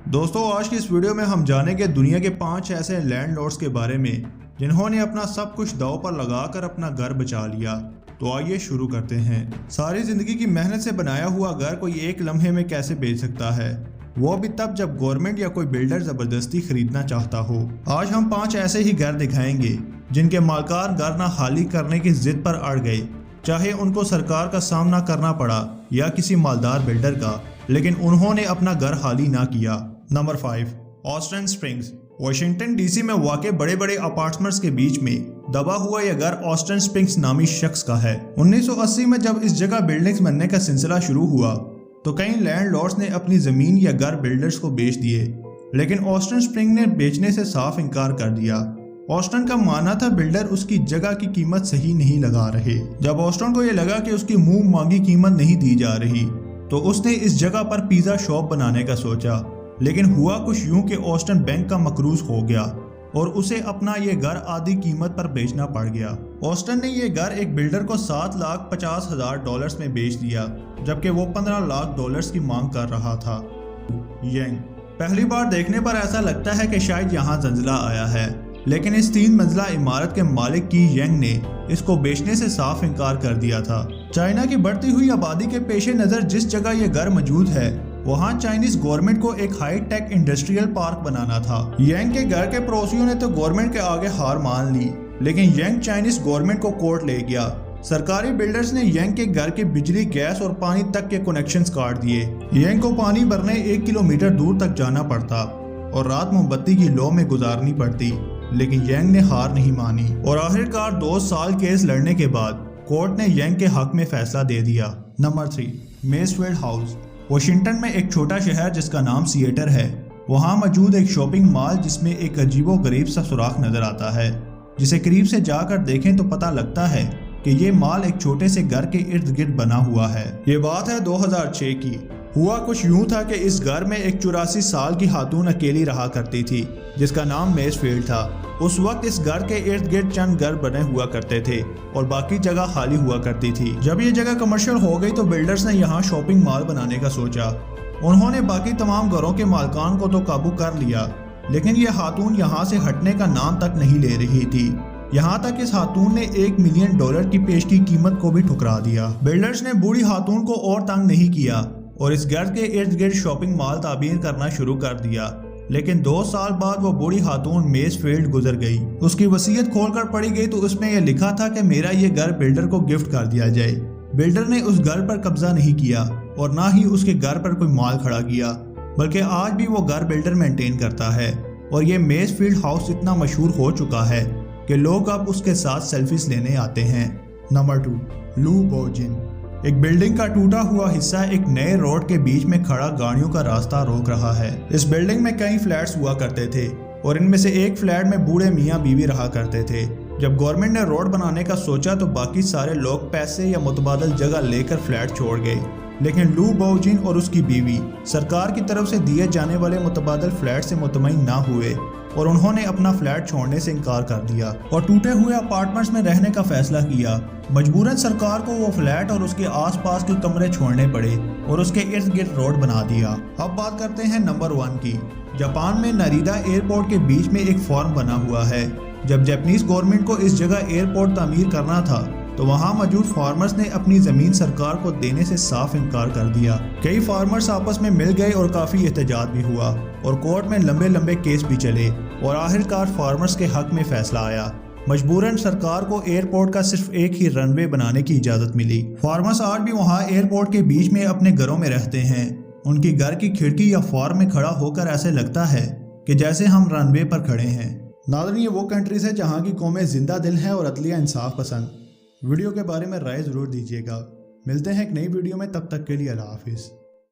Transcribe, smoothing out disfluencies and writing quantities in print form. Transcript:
दोस्तों, आज की इस वीडियो में हम जानेंगे दुनिया के 5 ऐसे लैंडलॉर्ड्स के बारे में जिन्होंने अपना सब कुछ दांव पर लगाकर अपना घर बचा लिया। तो आइए शुरू करते हैं। सारी जिंदगी की मेहनत से बनाया हुआ घर कोई एक लम्हे में कैसे बेच सकता है, वो भी तब जब गवर्नमेंट या कोई बिल्डर जबरदस्ती खरीदना चाहता हो। आज हम 5 ऐसे ही घर दिखाएंगे जिनके मालकान घर ना खाली करने की जिद पर अड़ गए, चाहे उनको सरकार का सामना करना पड़ा या किसी मालदार बिल्डर का, लेकिन उन्होंने अपना घर खाली ना किया। Number 5, Austin springs. Washington DC में वाक़ बड़े बड़े अपार्टमेंट्स के बीच में दबा हुआ यह घर ऑस्टिन स्प्रिंग्स नामी शख्स का है। 1980 में जब इस जगह बिल्डिंग्स बनने का सिलसिला शुरू हुआ तो कई लैंडलॉर्ड्स ने अपनी जमीन या घर बिल्डर्स को बेच दिए, लेकिन ऑस्टिन स्प्रिंग ने बेचने से साफ इनकार कर दिया। ऑस्टिन का मानना था बिल्डर उसकी जगह की कीमत सही नहीं लगा रहे। जब ऑस्टिन को यह लगा कि उसकी मुंह मांगी कीमत नहीं दी जा रही तो उसने इस जगह पर पिज्जा शॉप बनाने का सोचा, लेकिन हुआ कुछ यूं कि ऑस्टिन बैंक का मकरूज हो गया और उसे अपना ये घर आधी कीमत पर बेचना पड़ गया। ऑस्टिन ने ये घर एक बिल्डर को $7,50,000 में बेच दिया, जबकि वो $15 लाख की मांग कर रहा था। यंग। पहली बार देखने पर ऐसा लगता है कि शायद यहाँ जंजिला आया है, लेकिन इस 3 मंजिला इमारत के मालिक की यंग ने इसको बेचने से साफ इनकार कर दिया था। चाइना की बढ़ती हुई आबादी के पेश नज़र जिस जगह ये घर मौजूद है वहाँ चाइनीज गवर्नमेंट को एक हाई टेक इंडस्ट्रियल पार्क बनाना था। यंग के घर के पड़ोसियों ने तो गवर्नमेंट के आगे हार मान ली, लेकिन यंग चाइनीज गवर्नमेंट को कोर्ट ले गया। सरकारी बिल्डर्स ने यंग के घर के बिजली, गैस और पानी तक के कनेक्शंस काट दिए। यंग को पानी भरने 1 किलोमीटर दूर तक जाना पड़ता और रात मोमबत्ती की लौ में गुजारनी पड़ती, लेकिन यंग ने हार नहीं मानी और आखिरकार 2 साल केस लड़ने के बाद कोर्ट ने यंग के हक में फैसला दे दिया। Number 3, Masefield house. वाशिंगटन में एक छोटा शहर जिसका नाम सिएटर है, वहाँ मौजूद एक शॉपिंग मॉल जिसमें एक अजीबो गरीब सा सुराख नजर आता है, जिसे करीब से जाकर देखें तो पता लगता है कि ये मॉल एक छोटे से घर के इर्द गिर्द बना हुआ है। ये बात है 2006 की। हुआ कुछ यूं था कि इस घर में एक 84 साल की खातून अकेली रहा करती थी जिसका नाम मेसफील्ड था। उस वक्त इस घर के इर्द गिर्द चंद घर बने हुआ करते थे और बाकी जगह खाली हुआ करती थी। जब ये जगह कमर्शियल हो गई तो बिल्डर्स ने यहाँ शॉपिंग मॉल बनाने का सोचा। उन्होंने बाकी तमाम घरों के मालकान को तो काबू कर लिया, लेकिन ये खातून यहाँ से हटने का नाम तक नहीं ले रही थी। यहाँ तक इस खातून ने $1 मिलियन की पेश की कीमत को भी ठुकरा दिया। बिल्डर्स ने बूढ़ी खातून को और तंग नहीं किया और इस घर के इर्द गिर्द शॉपिंग मॉल ताबीर करना शुरू कर दिया, लेकिन 2 साल बाद वो बूढ़ी खातून मेसफील्ड गुजर गई। उसकी वसीयत खोलकर पढ़ी गई तो उसमें यह लिखा था कि मेरा ये घर बिल्डर को गिफ्ट कर दिया जाए। बिल्डर ने उस घर पर कब्जा नहीं किया और ना ही उसके घर पर कोई माल खड़ा किया, बल्कि आज भी वो घर बिल्डर मेंटेन करता है और ये मेसफील्ड हाउस इतना मशहूर हो चुका है कि लोग अब उसके साथ सेल्फीज लेने आते हैं। नंबर 2, लू बोजिन। एक बिल्डिंग का टूटा हुआ हिस्सा एक नए रोड के बीच में खड़ा गाड़ियों का रास्ता रोक रहा है। इस बिल्डिंग में कई फ्लैट्स हुआ करते थे और इनमें से एक फ्लैट में बूढ़े मियाँ बीवी रहा करते थे। जब गवर्नमेंट ने रोड बनाने का सोचा तो बाकी सारे लोग पैसे या मुतबादल जगह लेकर फ्लैट छोड़ गए, लेकिन लू बोजिन और उसकी बीवी सरकार की तरफ से दिए जाने वाले मुतबादल फ्लैट से मुतमईन ना हुए और उन्होंने अपना फ्लैट छोड़ने से इनकार कर दिया और टूटे हुए अपार्टमेंट्स में रहने का फैसला किया। मजबूरन सरकार को वो फ्लैट और उसके आसपास के कमरे छोड़ने पड़े और उसके इर्द गिर्द रोड बना दिया। अब बात करते हैं नंबर 1 की। जापान में नारिदा एयरपोर्ट के बीच में एक फार्म बना हुआ है। जब जापानीज गवर्नमेंट को इस जगह एयरपोर्ट तामीर करना था तो वहाँ मौजूद फार्मर्स ने अपनी जमीन सरकार को देने से साफ इनकार कर दिया। कई फार्मर्स आपस में मिल गए और काफी एहतजाज भी हुआ और कोर्ट में लंबे लंबे केस भी चले और आखिरकार फार्मर्स के हक में फैसला आया। मजबूरन सरकार को एयरपोर्ट का सिर्फ एक ही रनवे बनाने की इजाजत मिली। फार्मर्स आज भी वहाँ एयरपोर्ट के बीच में अपने घरों में रहते हैं। उनकी घर की खिड़की या फार्म में खड़ा होकर ऐसे लगता है कि जैसे हम रनवे पर खड़े हैं। नाज़रीन, ये वो कंट्रीज है जहाँ की कौमें जिंदा दिल है और अदलिया इंसाफ पसंद। वीडियो के बारे में राय ज़रूर दीजिएगा। मिलते हैं एक नई वीडियो में, तब तक के लिए अल्लाह हाफिज़।